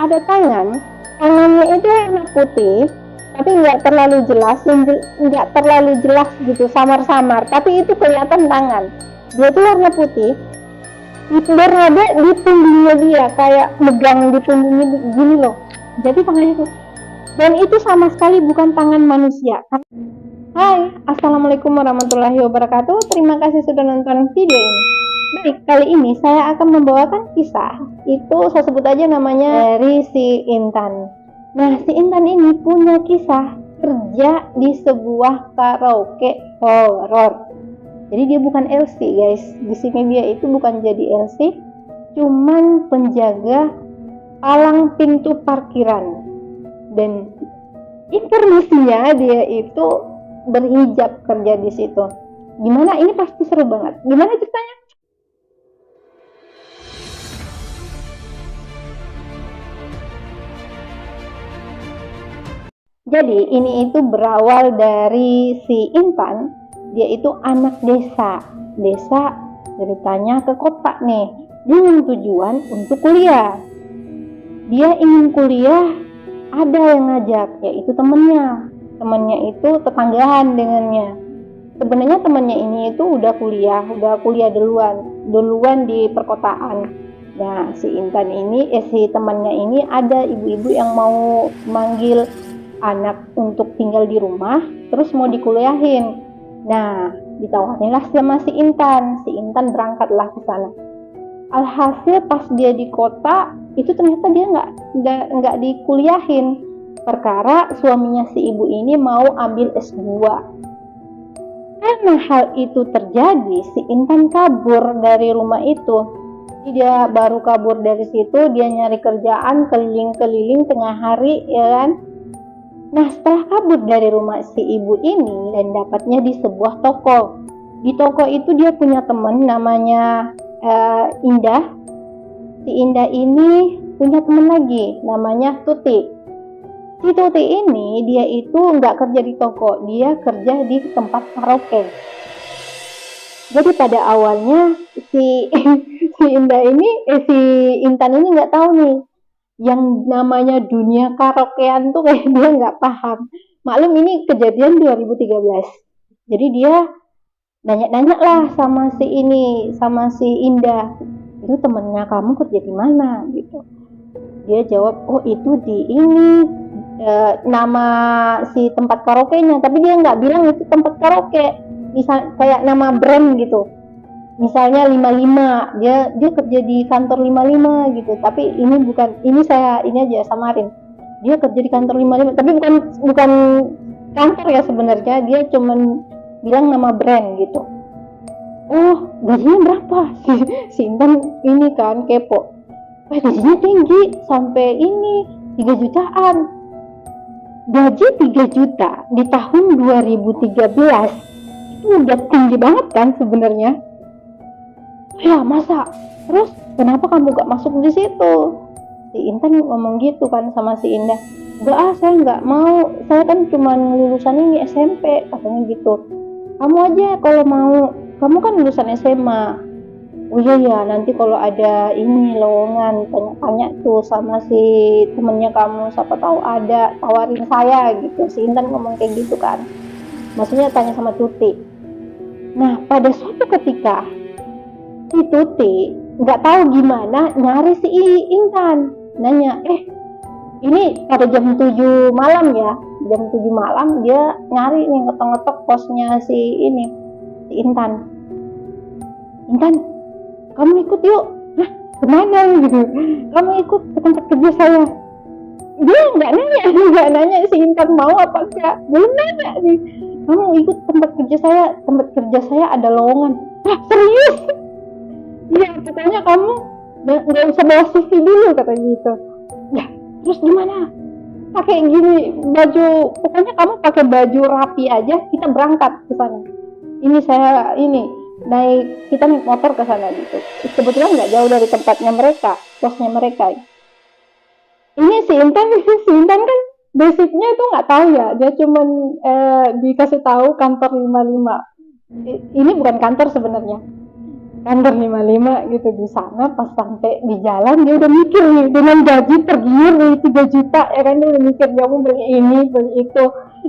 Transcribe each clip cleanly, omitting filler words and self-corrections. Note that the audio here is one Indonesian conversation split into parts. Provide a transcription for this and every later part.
ada tangannya itu warna putih, tapi nggak terlalu jelas, nggak terlalu jelas gitu, samar-samar, tapi itu kelihatan tangan. Dia tuh warna putih, berada di punggungnya dia, kayak megang di punggungnya gini loh. Jadi tangannya tuh, dan itu sama sekali bukan tangan manusia. Hai, assalamualaikum warahmatullahi wabarakatuh. Terima kasih sudah nonton video ini. Baik, kali ini saya akan membawakan kisah. Itu saya sebut aja namanya dari si Intan. Nah, si Intan ini punya kisah kerja di sebuah karaoke horor. Jadi dia bukan LC, guys. Di sini dia itu bukan jadi LC, cuman penjaga palang pintu parkiran. Dan informasinya dia itu berhijab kerja di situ. Gimana? Ini pasti seru banget. Gimana ceritanya? Jadi ini itu berawal dari si Intan. Dia itu anak desa. Ceritanya ke kota nih. Dia dengan tujuan untuk kuliah. Dia ingin kuliah, ada yang ngajak, yaitu temennya itu tetanggaan dengannya. Sebenarnya temennya ini itu udah kuliah duluan di perkotaan. Nah, si Intan ini, si temannya ini ada ibu-ibu yang mau manggil anak untuk tinggal di rumah, terus mau dikuliahin. Nah, ditawarilah sama si Intan berangkatlah ke sana. Alhasil pas dia di kota, itu ternyata dia nggak dikuliahin, perkara suaminya si ibu ini mau ambil S2. Karena hal itu terjadi, si Intan kabur dari rumah itu. Jadi dia baru kabur dari situ, dia nyari kerjaan keliling-keliling tengah hari, ya kan. Nah, setelah kabur dari rumah si ibu ini dan dapatnya di sebuah toko. Di toko itu dia punya teman namanya Indah. Si Indah ini punya teman lagi namanya Tuti. Si Tuti ini dia itu nggak kerja di toko, dia kerja di tempat karaoke. Jadi pada awalnya si si Intan ini nggak tahu nih yang namanya dunia karaokean tuh, kayak dia nggak paham. Maklum ini kejadian 2013. Jadi dia nanya-nanya lah sama si Indah, itu temennya kamu kerja di mana gitu. Dia jawab, oh itu di ini, nama si tempat karaoke-nya, tapi dia nggak bilang itu tempat karaoke, misal kayak nama brand gitu. Misalnya 55, dia kerja di kantor 55 gitu, tapi ini bukan, ini aja samarin, dia kerja di kantor 55, tapi bukan kantor ya sebenarnya, dia cuman bilang nama brand gitu. Oh, gajinya berapa? Si Intan ini kan kepo, gajinya tinggi sampai ini 3 jutaan. Gaji 3 juta di tahun 2013 itu udah tinggi banget kan sebenarnya. Ya masa? Terus kenapa kamu gak masuk di situ? Si Intan ngomong gitu kan sama si Indah. Enggak, saya nggak mau. Saya kan cuma lulusan ini SMP, katanya gitu. Kamu aja kalau mau. Kamu kan lulusan SMA. Oh iya, nanti kalau ada ini lowongan, tanya-tanya tuh sama si temennya kamu, siapa tahu ada, tawarin saya gitu. Si Intan ngomong kayak gitu kan. Maksudnya tanya sama Tuti. Nah, pada suatu ketika si Tuti nggak tahu gimana nyari si Intan, nanya, ini pada jam 7 malam ya, jam 7 malam dia nyari nih, ngetok-ngetok posnya si Intan, kamu ikut yuk. Hah, kemana gitu? Kamu ikut ke tempat kerja saya. Dia nggak nanya si Intan mau apa enggak, belum nanya nih. Kamu ikut tempat kerja saya ada lowongan. Hah, serius? Iya, katanya kamu nggak usah bawa CV dulu, katanya gitu. Ya, terus gimana? Pakai gini baju, pokoknya kamu pakai baju rapi aja, kita berangkat ke sana. Kita naik motor ke sana gitu. Kebetulan nggak jauh dari tempatnya mereka, posnya mereka. Ini si Intan kan basicnya itu nggak tahu ya, dia cuman dikasih tahu kantor 55. Ini bukan kantor sebenarnya. Kantor 55 gitu. Di sana pas sampai di jalan dia udah mikir nih, dengan gaji tergiur nih 3 juta ya kan, dia udah mikir dia mau beli ini beli itu,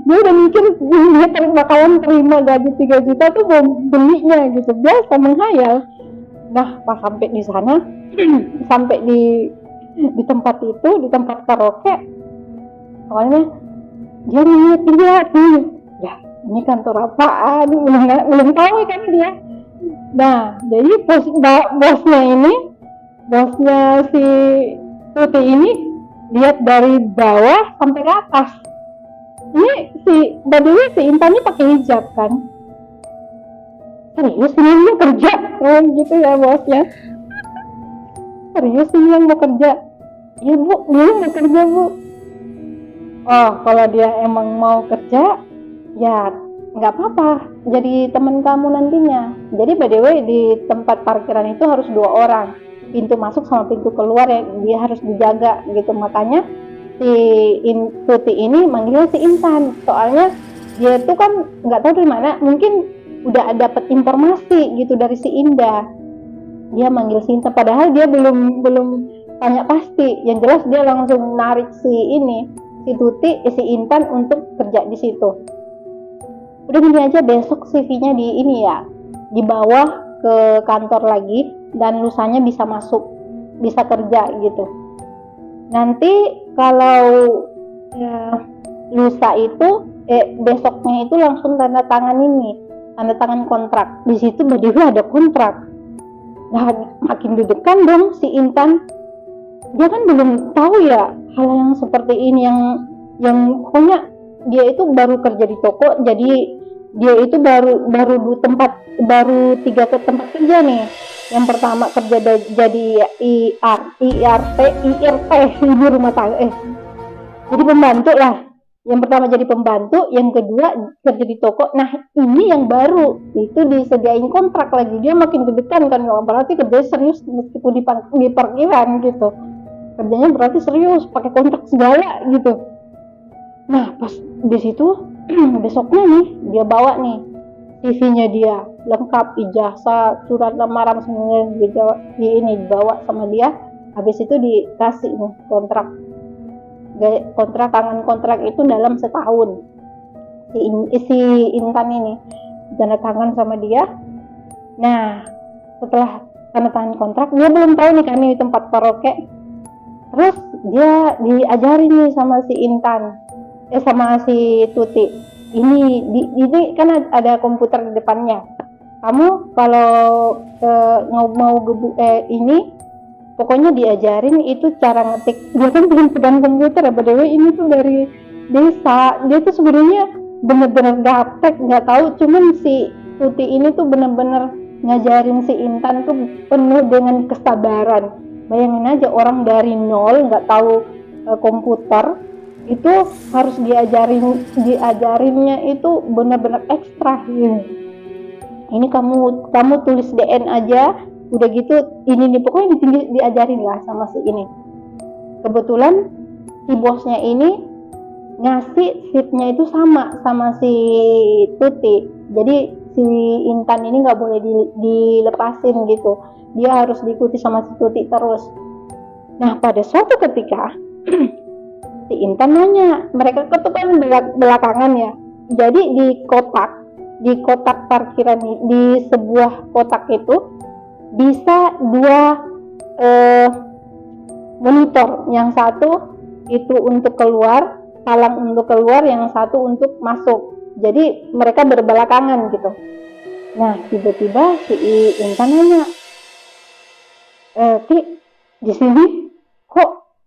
dia udah mikir dia bakalan terima gaji 3 juta tuh mau belinya gitu, biasa menghayal. Nah pas sampai di sana sampai di tempat itu, di tempat karaoke, awalnya dia lihat nih, ya ini kantor apaan, belum tahu kan dia. Nah jadi bosnya si Tuti ini lihat dari bawah sampai ke atas. Ini si Intan ini pakai hijab kan, serius ini mau kerja gitu ya bosnya, serius ini yang mau kerja, iya bu dia mau kerja bu. Oh kalau dia emang mau kerja ya nggak apa-apa, jadi teman kamu nantinya. Jadi by the way di tempat parkiran itu harus 2 orang, pintu masuk sama pintu keluar ya, dia harus dijaga gitu. Makanya si Tuti ini manggilnya si Intan, soalnya dia tuh kan nggak tahu dari mana, mungkin udah dapat informasi gitu dari si Indah, dia manggil si Intan padahal dia belum tanya pasti. Yang jelas dia langsung narik si Tuti, si Intan untuk kerja di situ. Udah gini aja, besok CV-nya di ini ya, dibawa ke kantor lagi dan lusanya bisa masuk, bisa kerja gitu. Nanti kalau lusa itu besoknya itu langsung tanda tangan kontrak. Di situ berdiri ada kontrak. Nah makin deg-degan dong si Intan, dia kan belum tahu ya hal yang seperti ini, yang pokoknya dia itu baru kerja di toko, jadi dia itu baru 3 tempat kerja nih. Yang pertama kerja jadi IRT ibu rumah tangga, jadi pembantu lah. Yang pertama jadi pembantu, yang kedua kerja di toko. Nah ini yang baru itu disediain kontrak lagi, dia makin deg-degan kan, berarti kerja serius meskipun di parkiran gitu, kerjanya berarti serius pakai kontrak segala gitu. Nah pas di situ besoknya nih dia bawa nih CV-nya, dia lengkap, ijazah, surat lamaran semuanya dibawa sama dia. Habis itu dikasih nih kontrak tangan kontrak itu dalam setahun. Si Intan ini tanda tangan sama dia. Nah setelah tanda tangan kontrak, dia belum tahu nih kan di tempat karaoke. Terus dia diajarin nih sama si Intan, sama si Tuti. Ini kan ada komputer di depannya. Kamu kalau mau ini pokoknya diajarin itu cara ngetik. Dia kan belum pegang komputer ya, btw ini tuh dari desa. Dia tuh sebenarnya bener-bener gaptek, nggak tahu. Cuman si Tuti ini tuh bener-bener ngajarin si Intan tuh penuh dengan kesabaran. Bayangin aja orang dari nol nggak tahu komputer, itu harus diajarinnya itu benar-benar ekstra gitu. Ini kamu tulis DN aja, udah gitu ini nih pokoknya diajarin lah sama si ini. Kebetulan si bosnya ini ngasih shiftnya itu sama si Tuti, jadi si Intan ini nggak boleh dilepasin gitu, dia harus diikuti sama si Tuti terus. Nah pada suatu ketika si Intan nanya, mereka tuh kan belakangan ya, jadi di kotak parkiran, di sebuah kotak itu bisa 2 monitor, yang satu itu untuk keluar, palang untuk keluar, yang satu untuk masuk, jadi mereka berbelakangan gitu. Nah tiba-tiba si Intan nanya, Ti di sini kok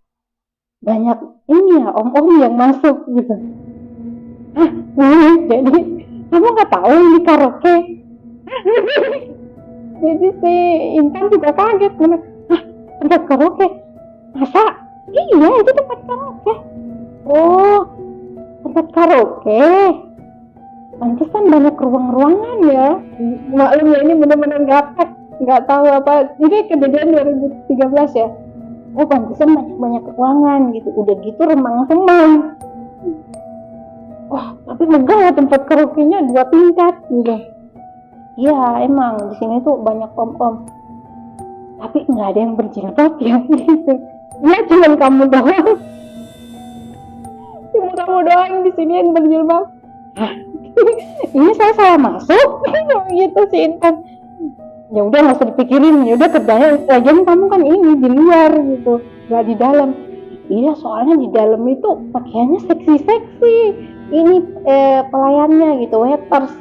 banyak ini ya om-om yang masuk gitu. Jadi kamu nggak tahu ini karaoke? Jadi si Intan juga kaget, tempat karaoke? Masa? Iya itu tempat karaoke. Oh tempat karaoke, pantesan banyak ruangan ya. Maklum ya ini benar-benar gaptek, nggak tahu apa. Ini kejadian 2013 ya. Oh pantesan banyak ruangan gitu, udah gitu remang-remang. Wah tapi megah ya tempat karaoke-nya 2 tingkat gitu. Iya emang di sini tuh banyak om-om, tapi nggak ada yang berjilbab ya gitu. Ya cuman kamu doang, cuma kamu doang di sini yang berjilbab. Hah? Ini saya salah masuk gitu sih Intan. Ya udah nggak usah dipikirin, ya udah kerjanya lagian kamu kan ini di luar gitu, nggak di dalam. Iya soalnya di dalam itu pakaiannya seksi-seksi, ini pelayannya gitu, waiters.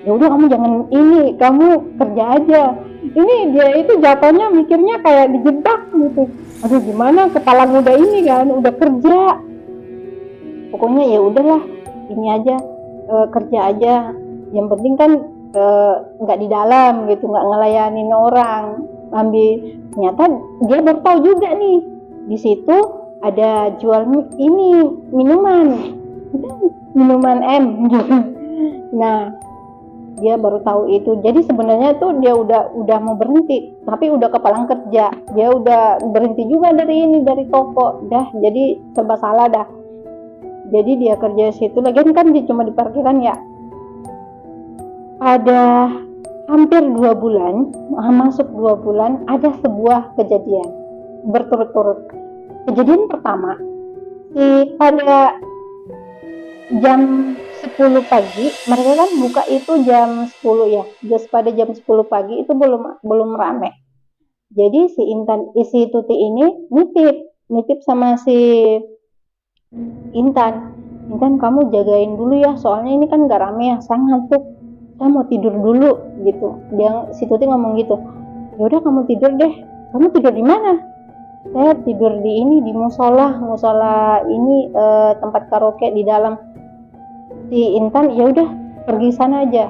Ya udah kamu jangan ini, kamu kerja aja. Ini dia itu jatuhnya mikirnya kayak dijebak gitu. Aduh gimana, kepala muda ini kan udah kerja, pokoknya ya udahlah ini aja, kerja aja, yang penting kan nggak di dalam gitu, nggak ngelayanin orang. Ambil, ternyata dia baru tahu juga nih di situ ada jual ini minuman M gitu. Nah dia baru tahu itu, jadi sebenarnya tuh dia udah mau berhenti, tapi udah kepalang kerja, dia udah berhenti juga dari toko dah, jadi serba salah dah. Jadi dia kerja situ, lagian kan dia cuma di parkiran ya. Ada hampir 2 bulan, masuk 2 bulan, ada sebuah kejadian berturut-turut. Kejadian pertama, pada jam 10 pagi, mereka kan buka itu jam 10 ya, just pada jam 10 pagi itu belum rame. Jadi si Tuti ini nitip sama si Intan, kamu jagain dulu ya, soalnya ini kan gak rame ya, saya ngantuk, saya mau tidur dulu gitu. Si Tuti ngomong gitu. Ya udah kamu tidur deh. Kamu tidur di mana? Saya tidur di ini, di musola ini, tempat karaoke di dalam. Si Intan ya udah pergi sana aja,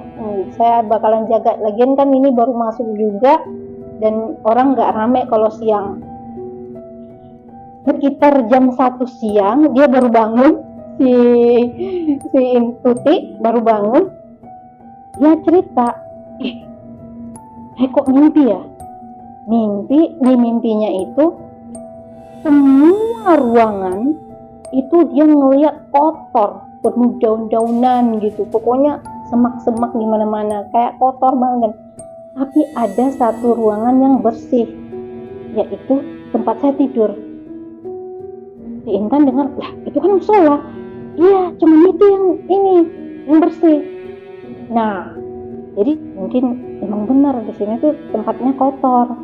saya bakalan jaga, lagian kan ini baru masuk juga dan orang nggak rame kalau siang. Sekitar jam 1 siang dia baru bangun, si Tuti baru bangun. Dia cerita, kok mimpi ya, di mimpinya itu semua ruangan itu dia ngeliat kotor, penuh daun-daunan gitu, pokoknya semak-semak di mana-mana, kayak kotor banget. Tapi ada satu ruangan yang bersih, yaitu tempat saya tidur. Si Intan dengar, lah itu kan musola. Iya, cuma itu yang bersih. Nah, jadi mungkin emang benar di sini tuh tempatnya kotor.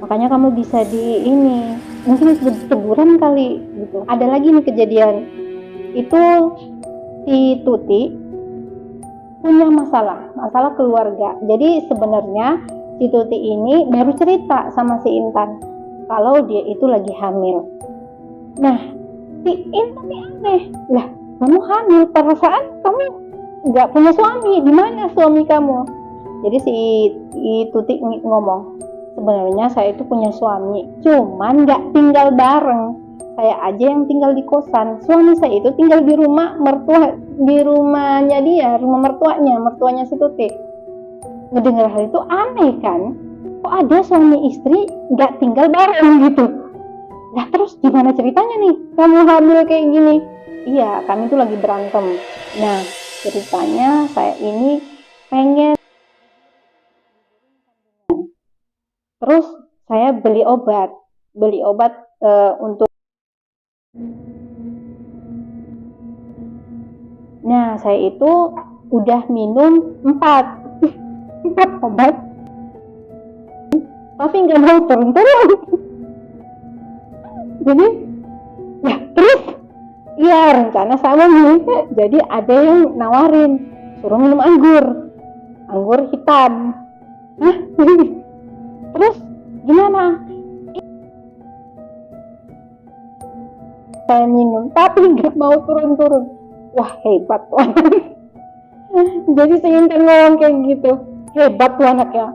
Makanya kamu bisa mungkin teguran kali gitu. Ada lagi nih kejadian. Itu si Tuti punya masalah keluarga. Jadi sebenarnya si Tuti ini baru cerita sama si Intan kalau dia itu lagi hamil. Nah, si Intan ini aneh. Lah, kamu hamil, perasaan kamu nggak punya suami, di mana suami kamu? Jadi si Tuti ngomong, sebenarnya saya itu punya suami, cuman nggak tinggal bareng. Saya aja yang tinggal di kosan. Suami saya itu tinggal di rumah rumahnya dia, rumah mertuanya si Tuti. Ngedengar hal itu aneh kan? Kok ada suami istri nggak tinggal bareng gitu? Nah terus gimana ceritanya nih? Kamu hamil kayak gini? Iya, kami tuh lagi berantem. Nah ceritanya saya ini pengen, terus saya beli obat untuk. Nah saya itu udah minum 4 obat, tapi nggak mau turun-turun. Jadi ya terus iya rencana sama nih, jadi ada yang nawarin suruh minum anggur hitam. Hah? Terus gimana? Saya minum tapi nggak mau turun-turun. Wah hebat tuh anak. Jadi saya Intan ngomong kayak gitu, hebat tuh anaknya,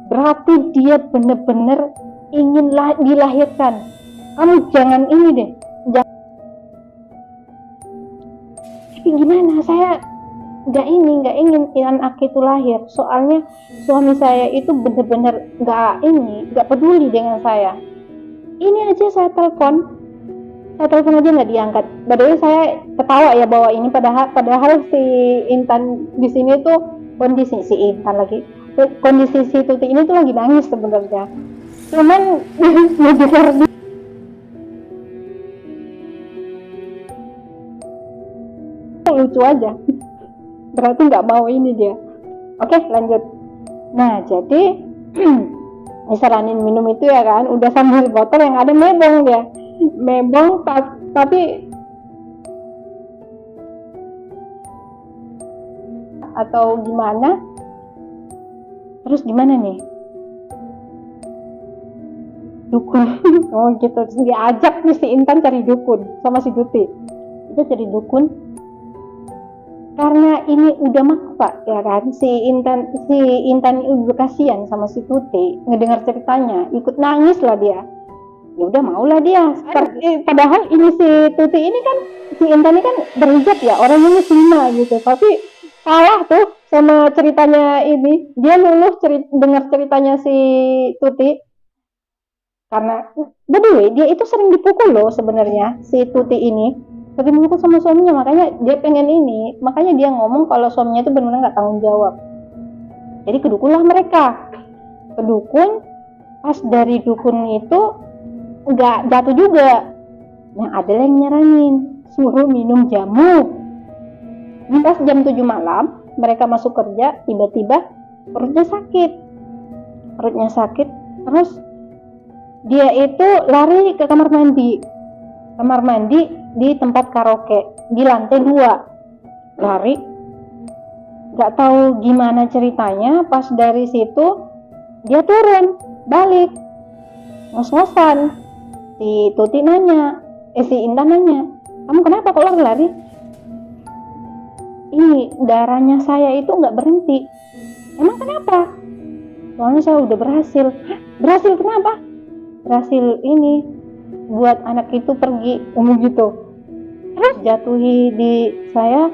berarti dia bener-bener ingin dilahirkan. Kamu jangan ini deh, tapi gimana, saya nggak ingin anak itu lahir, soalnya suami saya itu bener-bener nggak peduli dengan saya. Ini aja saya telepon aja nggak diangkat. Padahal saya ketawa ya bahwa ini padahal si Intan di sini tuh kondisi si Intan lagi, kondisi si Tuti ini tuh lagi nangis sebenarnya, cuman ngedengar lucu aja, berarti nggak mau ini dia. Oke, lanjut. Nah, jadi disaranin minum itu ya kan, udah sambil botol yang ada mebong dia, mebong tapi atau gimana, terus gimana nih, dukun. Oh gitu, terus diajak nih si Intan cari dukun sama si Tuti, kita cari dukun karena ini udah maksa ya kan. Si Intan udah kasihan sama si Tuti, ngedengar ceritanya ikut nangis lah dia, ya udah maulah dia. Padahal ini si Tuti ini kan, si Intan ini kan berhijab ya, orangnya muslimah gitu, tapi salah tuh sama ceritanya ini, dia luluh dengar ceritanya si Tuti. Karena by the way, dia itu sering dipukul loh sebenarnya, si Tuti ini sering dipukul sama suaminya, makanya dia pengen ini, makanya dia ngomong kalau suaminya itu benar-benar nggak tanggung jawab. Jadi kedukunlah mereka, kedukun. Pas dari dukun itu nggak jatuh juga, yang ada yang nyaranin suruh minum jamu. Pas jam 7 malam mereka masuk kerja, tiba-tiba perutnya sakit, terus dia itu lari ke kamar mandi di tempat karaoke di lantai 2, lari, nggak tahu gimana ceritanya. Pas dari situ dia turun balik ngos-ngosan. Si Tuti nanya, si Intan nanya, kamu kenapa kok lari? Ini darahnya saya itu nggak berhenti. Emang kenapa? Soalnya saya udah berhasil. Hah? Berhasil kenapa? Berhasil ini buat anak itu pergi, gitu. Terus jatuhi di saya,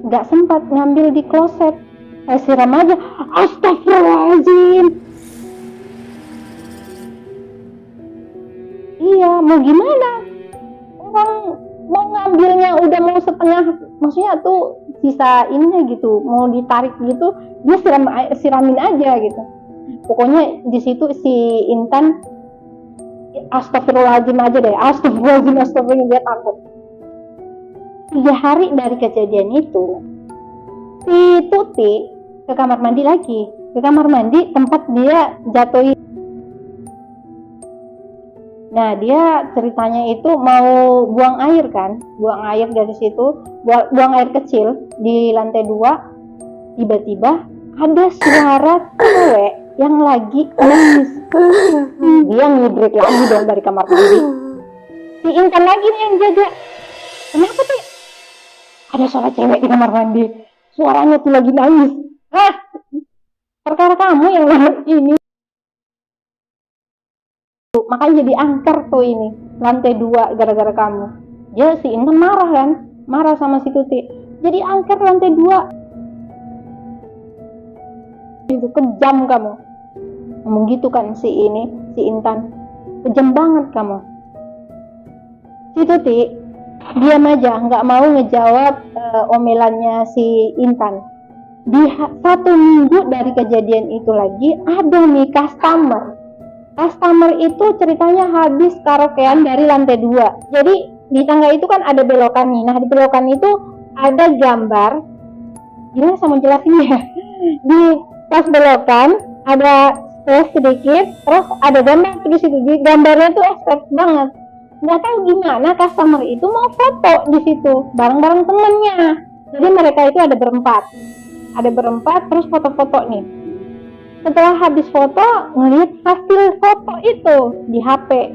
nggak sempat ngambil di kloset, saya siram aja. Astagfirullahaladzim. Iya, mau gimana? Orang mau ngambilnya udah mau setengah, maksudnya tuh sisa ini gitu, mau ditarik gitu, dia siramin aja gitu. Pokoknya di situ si Intan astagfirullahaladzim aja deh, astagfirullahaladzim, dia takut. 3 hari dari kejadian itu, si Tuti ke kamar mandi lagi, ke kamar mandi tempat dia jatuhin. Nah, dia ceritanya itu mau buang air kan, buang air dari situ, buang air kecil di lantai 2, tiba-tiba ada suara cewek yang lagi nangis. Dia ngibrit lagi dong dari kamar mandi. Si Intan lagi nih yang jaga. Kenapa sih? Ada suara cewek di kamar mandi. Suaranya tuh lagi nangis. Hah? Perkara kamu yang ini. Makanya jadi angker tuh ini, lantai 2 gara-gara kamu. Ya si Intan marah kan? Marah sama si Tuti. Jadi angker lantai 2. Itu kejam kamu. Ngomong gitu kan si Intan, kejam banget kamu. Si Tuti diam aja, nggak mau ngejawab omelannya si Intan. Di 1 minggu dari kejadian itu lagi ada nih customer itu ceritanya habis karaokean dari lantai 2. Jadi di tangga itu kan ada belokan nih. Nah di belokan itu ada gambar, gimana sama jelasinnya, di pas belokan ada space sedikit, terus ada gambar di situ. Gambarnya tuh expert banget. Nggak tahu gimana customer itu mau foto di situ bareng-bareng temennya. Jadi mereka itu ada berempat, terus foto-foto nih. Setelah habis foto, ngeliat hasil foto itu di HP,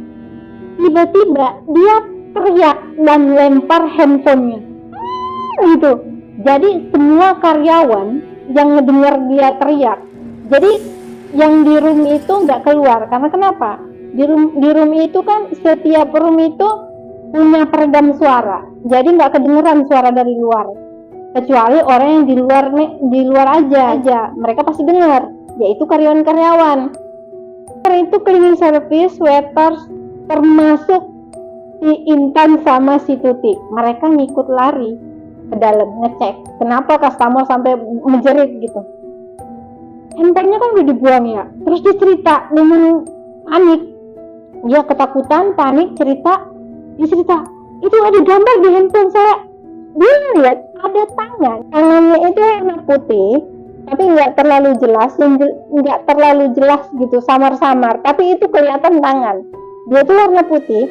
tiba-tiba dia teriak dan lempar handphonenya gitu. Jadi semua karyawan yang ngedengar dia teriak, jadi yang di room itu nggak keluar. Karena kenapa? Di room itu kan setiap room itu punya peredam suara, jadi nggak kedengeran suara dari luar, kecuali orang yang di luar aja mereka pasti dengar, yaitu karyawan. Itu cleaning service, waiters, termasuk si Intan sama si Tuti, mereka ngikut lari ke dalam ngecek kenapa customer sampai menjerit gitu. Handphonenya kan udah dibuang ya, terus dia cerita dengan panik, dia ketakutan, panik, dia cerita itu ada gambar di handphone saya. Dia lihat ada tangannya itu warna putih tapi nggak terlalu jelas gitu, samar-samar, tapi itu kelihatan tangan dia itu warna putih,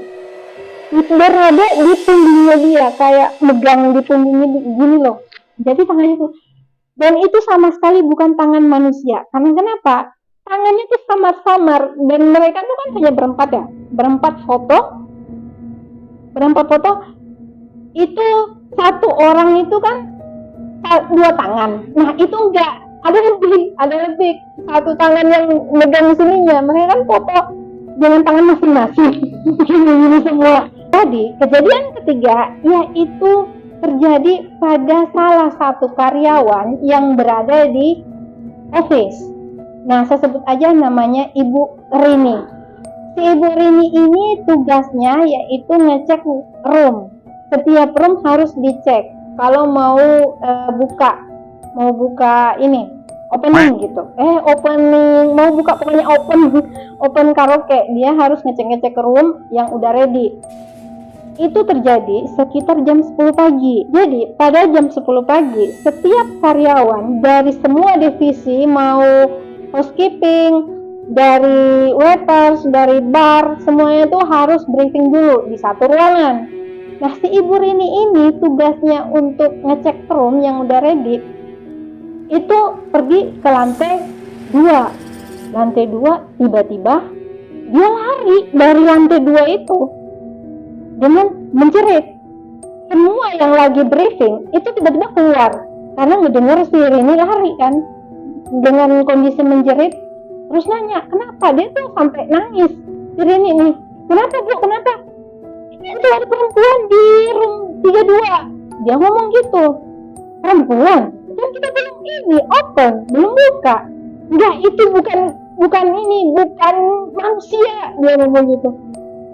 berada di punggungnya dia, kayak megang di punggungnya gini loh, jadi tangannya tuh, dan itu sama sekali bukan tangan manusia. Karena kenapa? Tangannya tuh samar-samar, dan mereka tuh kan hanya berempat foto itu, satu orang itu kan dua tangan, nah itu enggak, ada lebih satu tangan yang megang sininya, mereka kan foto dengan tangan masing-masing gini semua. Jadi kejadian ketiga yaitu terjadi pada salah satu karyawan yang berada di office. Nah, saya sebut aja namanya Ibu Rini. Si Ibu Rini ini tugasnya yaitu ngecek room. Setiap room harus dicek kalau mau buka ini opening gitu. Opening mau buka, pokoknya open karaoke, dia harus ngecek room yang udah ready. Itu terjadi sekitar jam 10 pagi. Jadi pada jam 10 pagi setiap karyawan dari semua divisi, mau housekeeping, dari waiters, dari bar, semuanya itu harus briefing dulu di satu ruangan. Nah, si Ibu Rini ini tugasnya untuk ngecek room yang udah ready, itu pergi ke lantai 2. Lantai 2 tiba-tiba dia lari dari lantai 2 itu dengan menjerit. Semua yang lagi briefing itu tiba-tiba keluar karena ngedenger si Rini lari kan dengan kondisi menjerit, terus nanya kenapa, dia tuh sampai nangis si Rini nih, kenapa Bu, kenapa, itu ada perempuan di room 32, dia ngomong gitu, perempuan dan kita belum buka, enggak, itu bukan manusia, dia ngomong gitu,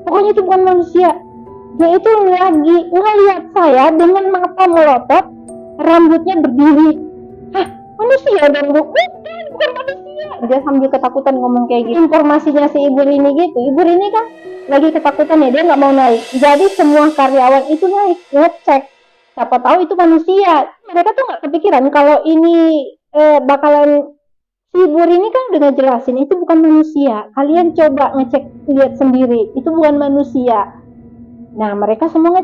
pokoknya itu bukan manusia. Dia itu lagi ngeliat saya dengan mata melotot, rambutnya berdiri. Hah, manusia dan bukan manusia. Dia sambil ketakutan ngomong kayak gitu. Informasinya si Ibu Rini gitu, Ibu Rini kan lagi ketakutan ya, dia nggak mau naik. Jadi semua karyawan itu naik ngecek, siapa tahu itu manusia. Mereka tuh nggak kepikiran kalau ini bakalan, si Ibu Rini kan udah ngejelasin itu bukan manusia. Kalian coba lihat sendiri, itu bukan manusia. Nah, mereka semua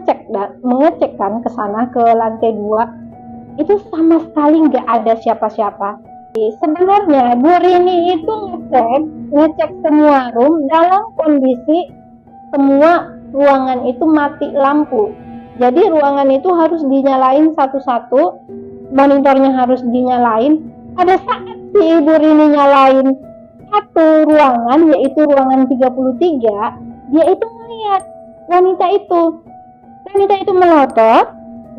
mengecek kan ke sana, ke lantai 2. Itu sama sekali nggak ada siapa-siapa. Sebenarnya Bu Rini itu ngecek semua room dalam kondisi semua ruangan itu mati lampu. Jadi ruangan itu harus dinyalain satu-satu, monitornya harus dinyalain. Pada saat si Ibu Rini nyalain satu ruangan, yaitu ruangan 33, dia itu melihat wanita itu melotot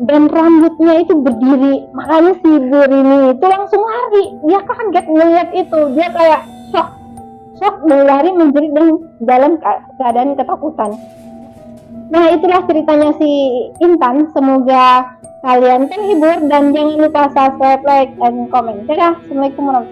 dan rambutnya itu berdiri. Makanya si Bu Rini itu langsung lari, dia kaget ngeliat itu, dia kayak shock lari menjerit dalam keadaan ketakutan. Nah, itulah ceritanya si Intan. Semoga kalian terhibur dan jangan lupa subscribe, like, dan komen. Dadah, assalamualaikum warahmatullahi wabarakatuh.